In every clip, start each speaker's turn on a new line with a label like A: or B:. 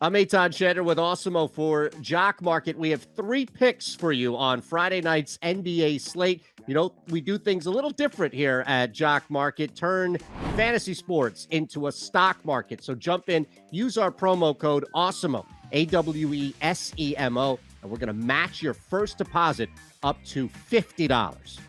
A: I'm Eytan Shander with Awesemo for Jock Market. We have 3 picks for you on Friday night's NBA slate. You know, we do things a little different here at Jock Market, turn fantasy sports into a stock market. So jump in, use our promo code Awesemo, Awesemo, and we're going to match your first deposit up to $50.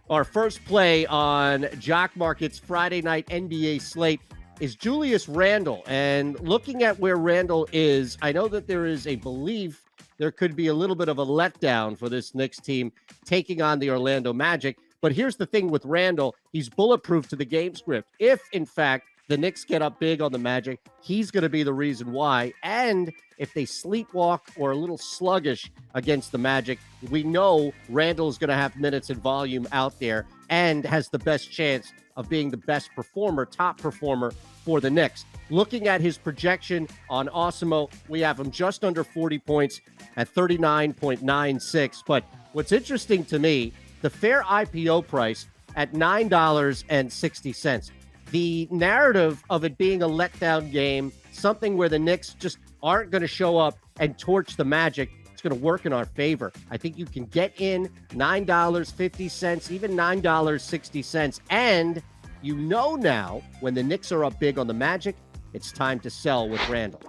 A: Our first play on Jock Market's Friday night NBA slate is Julius Randle. And looking at where Randle is, I know that there is a belief there could be a little bit of a letdown for this Knicks team taking on the Orlando Magic. But here's the thing with Randle, he's bulletproof to the game script. If, in fact, the Knicks get up big on the Magic, he's going to be the reason why. And if they sleepwalk or a little sluggish against the Magic, we know Randle is going to have minutes and volume out there and has the best chance of being the best performer, top performer for the Knicks. Looking at his projection on Awesemo, we have him just under 40 points at 39.96. But what's interesting to me, the fair IPO price at $9.60. The narrative of it being a letdown game, something where the Knicks just aren't going to show up and torch the Magic, it's going to work in our favor. I think you can get in $9.50, even $9.60. And you know now, when the Knicks are up big on the Magic, it's time to sell with Randle.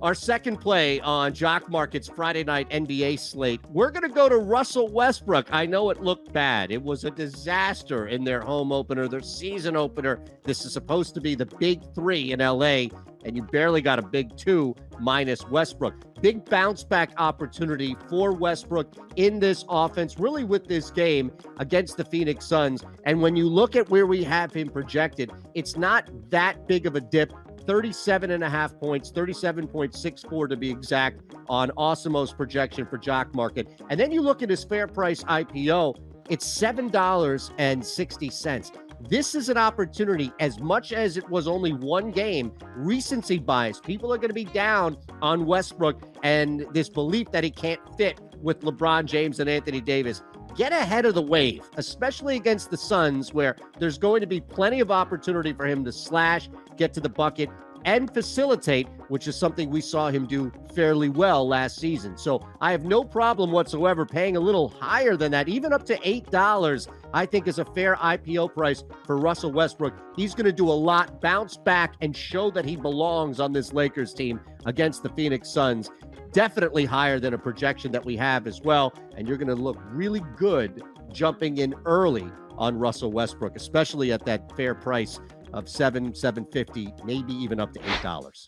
A: Our second play on Jock Market's Friday night NBA slate, we're going to go to Russell Westbrook. I know it looked bad. It was a disaster in their home opener, their season opener. This is supposed to be the big 3 in LA, and you barely got a big 2 minus Westbrook. Big bounce back opportunity for Westbrook in this offense, really with this game against the Phoenix Suns. And when you look at where we have him projected, it's not that big of a dip. 37.5 points, 37.64 to be exact on Awesemo's projection for Jock Market. And then you look at his fair price IPO, it's $7.60. This is an opportunity, as much as it was only one game, recency bias. People are going to be down on Westbrook and this belief that he can't fit with LeBron James and Anthony Davis. Get ahead of the wave, especially against the Suns, where there's going to be plenty of opportunity for him to slash, get to the bucket, and facilitate, which is something we saw him do fairly well last season. So I have no problem whatsoever paying a little higher than that, even up to $8, I think is a fair IPO price for Russell Westbrook. He's going to do a lot, bounce back, and show that he belongs on this Lakers team against the Phoenix Suns. Definitely higher than a projection that we have as well. And you're going to look really good jumping in early on Russell Westbrook, especially at that fair price of $7.50, maybe even up to $8.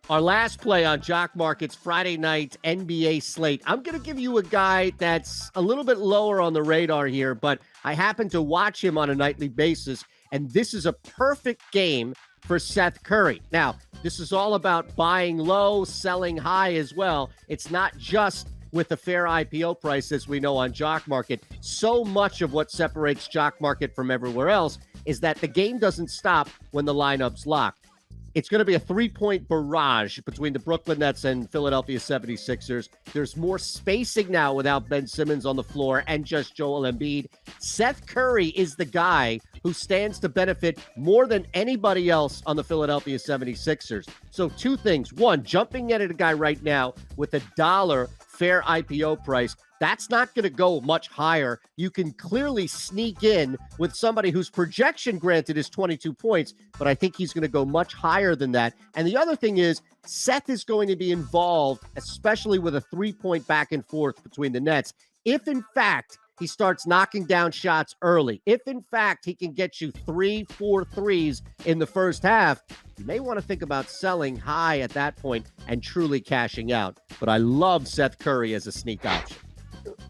A: Our last play on Jock Market's Friday night NBA slate. I'm going to give you a guy that's a little bit lower on the radar here, but I happen to watch him on a nightly basis, and this is a perfect game for Seth Curry. Now, this is all about buying low, selling high as well. It's not just with the fair IPO price, as we know on Jock Market. So much of what separates Jock Market from everywhere else is that the game doesn't stop when the lineup's locked. It's going to be a 3-point barrage between the Brooklyn Nets and Philadelphia 76ers. There's more spacing now without Ben Simmons on the floor and just Joel Embiid. Seth Curry is the guy who stands to benefit more than anybody else on the Philadelphia 76ers. So 2 things. 1, jumping in at a guy right now with $1 fair IPO price. That's not going to go much higher. You can clearly sneak in with somebody whose projection, granted, is 22 points, but I think he's going to go much higher than that. And the other thing is, Seth is going to be involved, especially with a 3-point back and forth between the Nets. If, in fact, he starts knocking down shots early, if, in fact, he can get you 3-4 threes in the first half, you may want to think about selling high at that point and truly cashing out. But I love Seth Curry as a sneak option.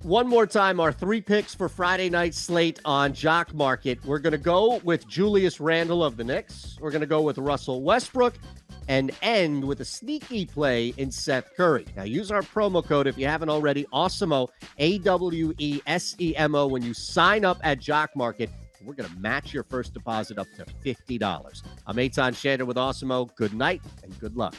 A: One more time, our 3 picks for Friday night slate on Jock Market. We're going to go with Julius Randle of the Knicks. We're going to go with Russell Westbrook and end with a sneaky play in Seth Curry. Now, use our promo code if you haven't already, Awesemo, Awesemo, when you sign up at Jock Market. We're going to match your first deposit up to $50. I'm Eytan Shander with Awesemo. Good night and good luck.